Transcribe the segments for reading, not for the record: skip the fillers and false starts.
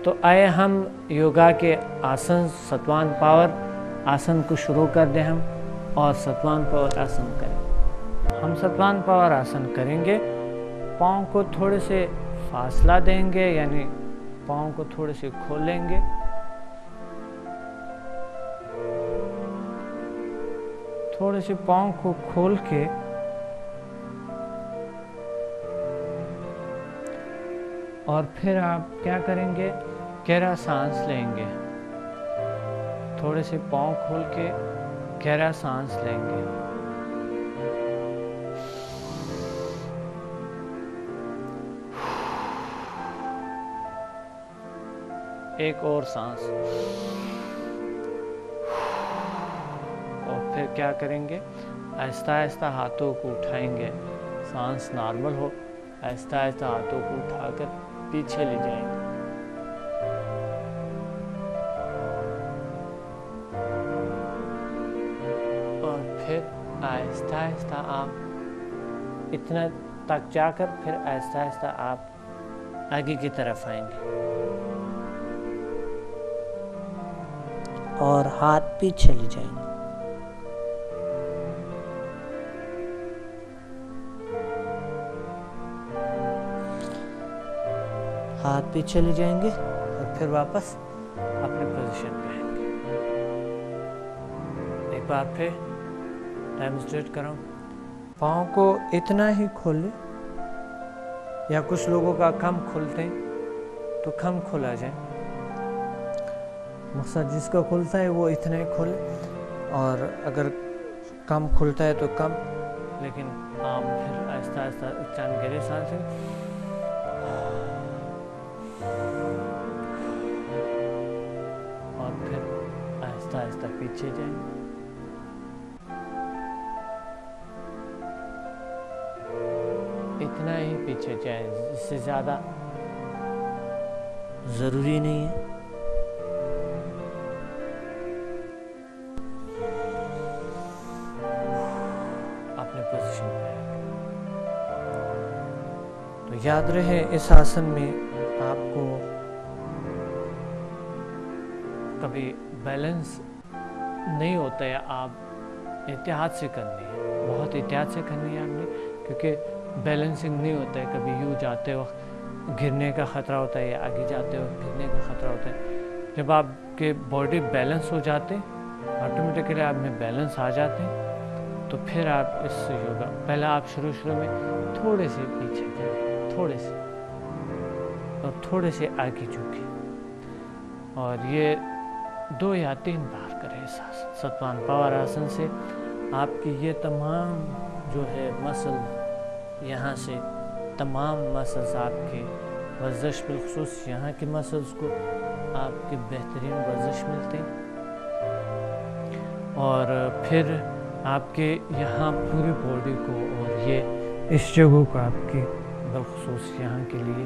تو آئے ہم یوگا کے آسن ستوان پاور آسن کو شروع کر دیں ہم اور ستوان پاور آسن کریں. ہم ستوان پاور آسن کریں گے. پاؤں کو تھوڑے سے فاصلہ دیں گے، یعنی پاؤں کو تھوڑے سے کھولیں گے. تھوڑے سے پاؤں کو کھول کے اور پھر آپ کیا کریں گے، گہرا سانس لیں گے. تھوڑے سے پاؤں کھول کے گہرا سانس لیں گے. ایک اور سانس. اور پھر کیا کریں گے، آہستہ آہستہ ہاتھوں کو اٹھائیں گے. سانس نارمل ہو، آہستہ آہستہ ہاتھوں کو اٹھا کر پیچھے لے جائیں گے. اور پھر آہستہ آہستہ آپ اتنا تک جا کر پھر آہستہ آہستہ آپ آگے کی طرف آئیں گے اور ہاتھ پیچھے لے جائیں گے. ہاتھ پیچھے لے جائیں گے اور پھر واپس اپنے پوزیشن پہ آئیں گے. ایک بار پھر ڈیمونسٹریٹ کروں. پاؤں کو اتنا ہی کھولے، یا کچھ لوگوں کا کم کھلتے ہیں تو کم کھولا جائے. مقصد جس کا کھلتا ہے وہ اتنا ہی کھولے، اور اگر کم کھلتا ہے تو کم. لیکن آپ پھر آہستہ آہستہ چند گہرے سانس لیں اور پھر آہستہ آہستہ پیچھے جائیں. اتنا ہی پیچھے جائیں، اس سے زیادہ ضروری نہیں ہے. اپنے پوزیشن پہ تو یاد رہے، اس آسن میں آپ کو کبھی بیلنس نہیں ہوتا ہے. آپ احتیاط سے کرنی ہے، بہت احتیاط سے کرنی ہے آپ نے، کیونکہ بیلنسنگ نہیں ہوتا ہے. کبھی یوں جاتے وقت گرنے کا خطرہ ہوتا ہے، یا آگے جاتے وقت گرنے کا خطرہ ہوتا ہے. جب آپ کے باڈی بیلنس ہو جاتے، آٹومیٹکلی آپ میں بیلنس آ جاتے ہیں، تو پھر آپ اس یوگا پہلے آپ شروع میں تھوڑے سے پیچھے جائیں، تھوڑے سے، اور تھوڑے سے آگے جھکیں، اور یہ 2 یا 3 بار کریں. اس ستوان پاور آسن سے آپ کی یہ تمام جو ہے مسل، یہاں سے تمام مسلز آپ کی ورزش، بالخصوص یہاں کی مسلز کو آپ کی بہترین ورزش ملتے ہیں. اور پھر آپ کے یہاں پوری باڈی کو، اور یہ اس جگہ کو آپ کی بالخصوص یہاں کے لیے،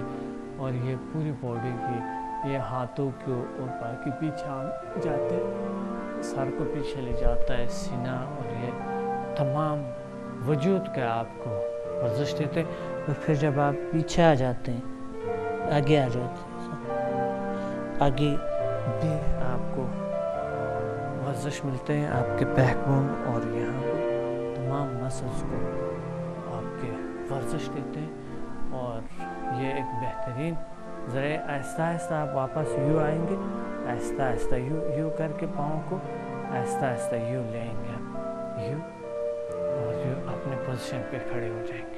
اور یہ پوری باڈی کی، یہ ہاتھوں کو اور باقی پیچھے جاتے ہیں، سر کو پیچھے لے جاتا ہے، سینہ، اور یہ تمام وجود کا آپ کو ورزش دیتے ہیں. اور پھر جب آپ پیچھے آ جاتے ہیں، آگے آ جاتے ہیں، آگے بھی آپ کو ورزش ملتے ہیں. آپ کے بیک بون اور یہاں کو تمام مسلز کو آپ کے ورزش دیتے ہیں. اور یہ ایک بہترین ذرائع. آہستہ آہستہ آپ واپس یوں آئیں گے، آہستہ آہستہ یوں کر کے پاؤں کو آہستہ آہستہ یوں لیں گے، یوں، اور یوں اپنے پوزیشن پہ کھڑے ہو جائیں گے.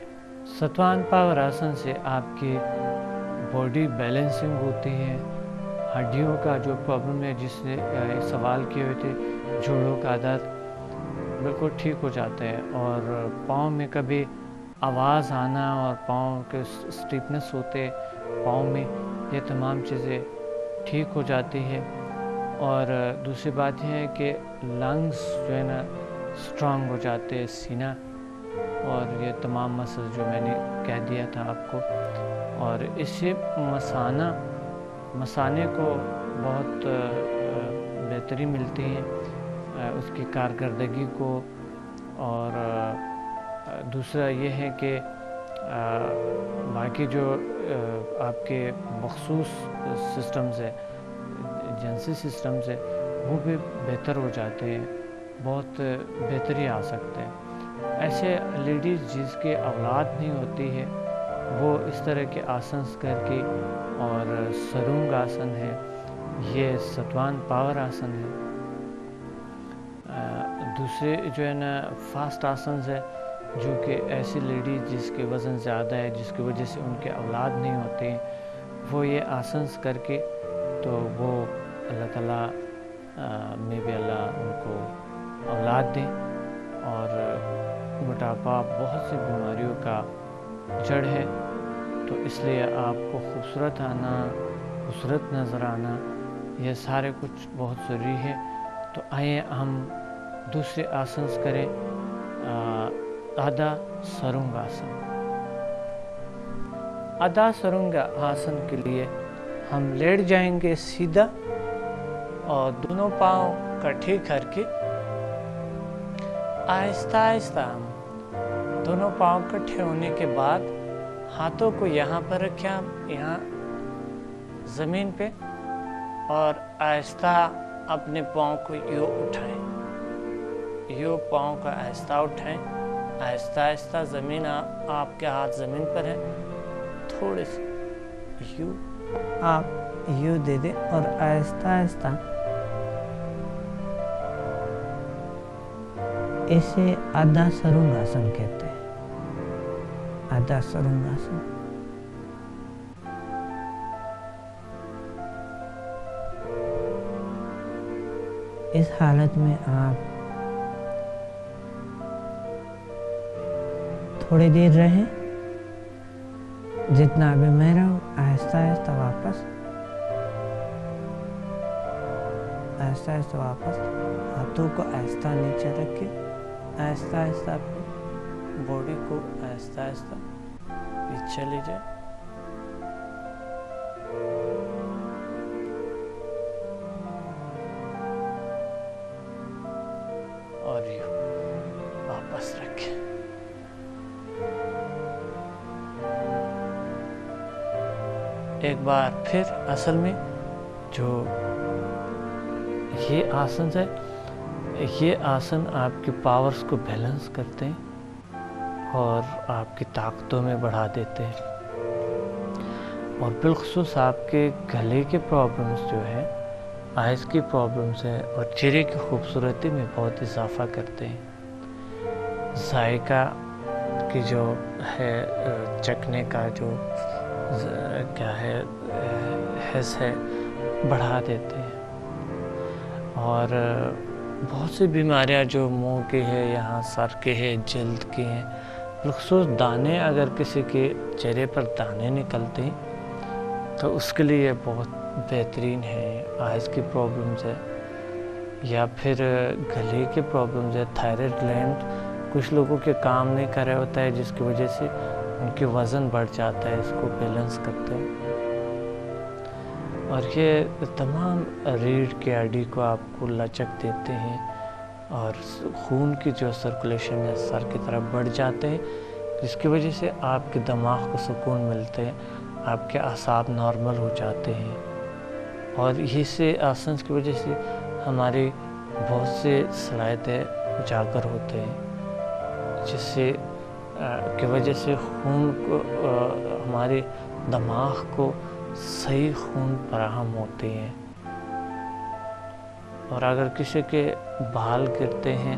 ستوان پاور آسن سے آپ کی باڈی بیلنسنگ ہوتی ہے. ہڈیوں کا جو پرابلم ہے، جس نے سوال کیے ہوئے تھے، جوڑوں کا درد بالکل ٹھیک ہو جاتا ہے. اور پاؤں میں کبھی آواز آنا اور پاؤں کے اسٹیفنس ہوتے پاؤں میں، یہ تمام چیزیں ٹھیک ہو جاتی ہے. اور دوسری بات یہ ہے کہ لنگز جو ہے نا اسٹرانگ ہو جاتے ہیں، سینہ، اور یہ تمام مسل جو میں نے کہہ دیا تھا آپ کو. اور اس سے مثانے کو بہت بہتری ملتی ہے، اس کی کارکردگی کو. اور دوسرا یہ ہے کہ باقی جو آپ کے مخصوص سسٹمز ہے، جنسی سسٹمز ہے، وہ بھی بہتر ہو جاتے ہیں، بہت بہتری آ سکتے ہیں۔ ایسے لیڈیز جس کے اولاد نہیں ہوتی ہے، وہ اس طرح کے آسنس کر کے، اور سرونگ آسن ہے، یہ ستوان پاور آسن ہے۔ دوسرے جو ہے نا فاسٹ آسنز ہے، جو کہ ایسی لیڈیز جس کے وزن زیادہ ہے، جس کی وجہ سے ان کے اولاد نہیں ہوتے ہیں، وہ یہ آسنس کر کے تو وہ اللہ تعالیٰ میں بھی اللہ ان کو اولاد دیں۔ اور موٹاپا بہت سی بیماریوں کا جڑ ہے، تو اس لیے آپ کو خوبصورت آنا، خوبصورت نظر آنا، یہ سارے کچھ بہت ضروری ہے۔ تو آئیے ہم دوسرے آسنس کریں، آدھا سرونگ آسن۔ آدھا سرونگ آسن کے لیے ہم لیٹ جائیں گے سیدھا، اور دونوں پاؤں کٹھے کر کے آہستہ آہستہ ہم دونوں پاؤں کٹھے ہونے کے بعد ہاتھوں کو یہاں پر رکھیں، یہاں زمین پہ، اور آہستہ اپنے پاؤں کو یوں اٹھائیں، یوں پاؤں کو آہستہ اٹھائیں، آہستہ آہستہ زمین، آپ کے ہاتھ زمین پر ہیں، تھوڑے سے یوں آپ یوں دے دیں، اور آہستہ آہستہ اسے آدھا سرونگ آسن کہتے ہیں، آدھا سرونگ آسن۔ اس حالت میں آپ تھوڑی دیر رہیں، جتنا بھی میں رہوں، آہستہ آہستہ واپس، آہستہ آہستہ واپس، ہاتھوں کو آہستہ نیچے رکھ کے آہستہ آہستہ اپنی باڈی کو آہستہ آہستہ پیچھے لے جائے، اور یوں واپس رکھیں۔ ایک بار پھر اصل میں جو یہ آسن ہے، یہ آسن آپ کی پاورز کو بیلنس کرتے ہیں اور آپ کی طاقتوں میں بڑھا دیتے ہیں، اور بالخصوص آپ کے گلے کے پرابلمز جو ہے، آئز کی پرابلمز ہے، اور چہرے کی خوبصورتی میں بہت اضافہ کرتے ہیں۔ ذائقہ کی جو ہے، چکھنے کا جو کیا ہے حس ہے، بڑھا دیتے ہیں۔ اور بہت سی بیماریاں جو منہ کے ہے، یہاں سر کے ہے، جلد کے ہیں، بالخصوص دانے، اگر کسی کے چہرے پر دانے نکلتے ہیں تو اس کے لیے بہت بہترین ہے۔ آئز کی پرابلمز ہے، یا پھر گلے کے پرابلمز ہے، تھائرائیڈ گلینڈ کچھ لوگوں کے کام نہیں کر رہا ہوتا ہے، جس کی وجہ سے ان کے وزن بڑھ جاتا ہے، اس کو بیلنس کرتے ہیں۔ اور یہ تمام ریڑھ کی ہڈی کو آپ کو لچک دیتے ہیں، اور خون کی جو سرکولیشن ہے سر کی طرف بڑھ جاتے ہیں، جس کی وجہ سے آپ کے دماغ کو سکون ملتے ہیں، آپ کے اعصاب نارمل ہو جاتے ہیں۔ اور اسی آسنس کی وجہ سے ہماری بہت سے صلاحیتیں اجاگر ہوتے ہیں، جس سے کی وجہ سے خون کو، ہمارے دماغ کو صحیح خون فراہم ہوتے ہیں۔ اور اگر کسی کے بال گرتے ہیں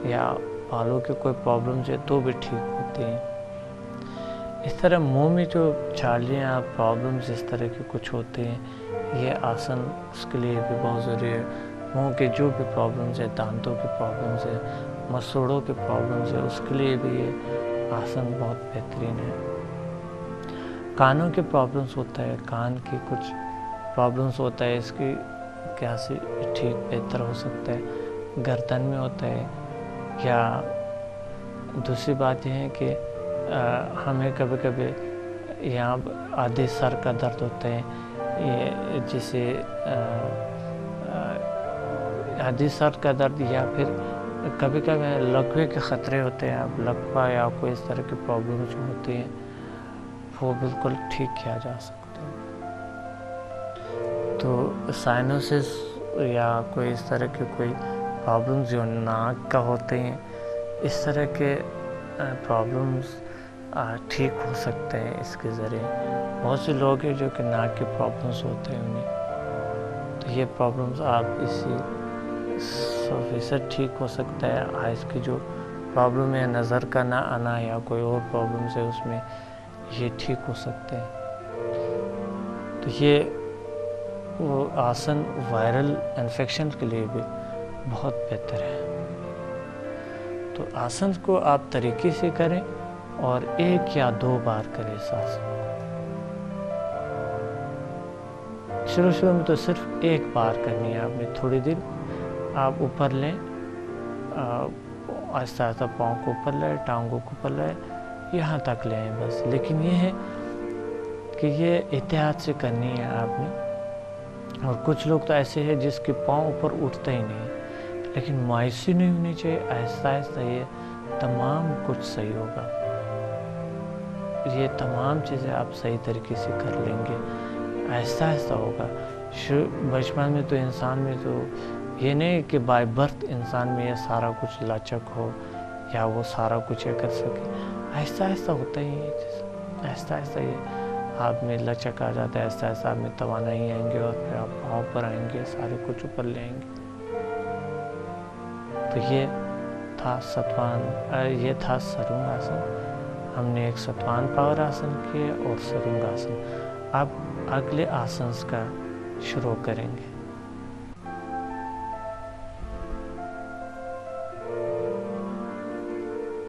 یا بالوں کے کوئی پرابلمز ہے تو بھی ٹھیک ہوتے ہیں۔ اس طرح منہ میں جو چھالیاں، پرابلمز اس طرح کے کچھ ہوتے ہیں، یہ آسن اس کے لیے بھی بہت ضروری ہے۔ منہ کے جو بھی پرابلمز ہے، دانتوں کی پرابلمز ہے، مسوڑوں کے پرابلمز ہے، اس کے لیے بھی یہ آسن بہت بہترین ہے۔ کانوں کے پرابلمز ہوتا ہے، کان کی کچھ پرابلمز ہوتا ہے، اس کی کیسے ٹھیک بہتر ہو سکتا ہے، گردن میں ہوتا ہے، یا دوسری بات یہ ہے کہ ہمیں کبھی کبھی یہاں آدھے سر کا درد ہوتا ہے، یہ جسے آدھی سر کا درد، یا پھر کبھی کبھی لکوے کے خطرے ہوتے ہیں، اب لکوا یا کوئی اس طرح کے پرابلمز ہوتے ہیں وہ بالکل ٹھیک کیا جا سکتا ہے۔ تو سائنوسس یا کوئی اس طرح کے کوئی پرابلمز جو ناک کا ہوتے ہیں، اس طرح کے پرابلمز ٹھیک ہو سکتے ہیں اس کے ذریعے۔ بہت سے لوگ ہیں جو کہ ناک کے پرابلمز ہوتے ہیں انہیں، تو یہ پرابلمز آپ اسی 100% ٹھیک ہو سکتا ہے۔ آئز کی جو پرابلم ہے، نظر کا نہ آنا یا کوئی اور پرابلمز ہے، اس میں یہ ٹھیک ہو سکتے ہیں۔ تو یہ وہ آسن وائرل انفیکشن کے لیے بھی بہت بہتر ہے۔ تو آسن کو آپ طریقے سے کریں اور 1 یا 2 بار کریں اس آسن کو۔ شروع میں تو صرف 1 بار کرنی ہے آپ نے، تھوڑی دیر آپ اوپر لیں، آہستہ آہستہ پاؤں کو اوپر لائیں، ٹانگوں کو اوپر لائیں، یہاں تک لیں بس۔ لیکن یہ ہے کہ یہ احتیاط سے کرنی ہے آپ نے۔ اور کچھ لوگ تو ایسے ہیں جس کے پاؤں اوپر اٹھتے ہی نہیں، لیکن مایوسی نہیں ہونی چاہیے، آہستہ آہستہ یہ تمام کچھ صحیح ہوگا۔ یہ تمام چیزیں آپ صحیح طریقے سے کر لیں گے، آہستہ آہستہ ہوگا۔ بچپن میں تو انسان میں تو یہ نہیں کہ بائی برتھ انسان میں یہ سارا کچھ لچک ہو یا وہ سارا کچھ یہ کر سکے، آہستہ آہستہ ہوتا ہی یہ چیز، آہستہ آہستہ یہ آپ میں لچک آ جاتا ہے، آہستہ آہستہ آپ میں توانائی آئیں گے اور پھر آپ پاؤں پر آئیں گے، سارے کچھ اوپر لے آئیں گے۔ تو یہ تھا سرونگ آسن۔ ہم نے ایک ستوان پاور آسن کیے اور سرونگ آسن۔ اب اگلے آسنز کا شروع کریں گے۔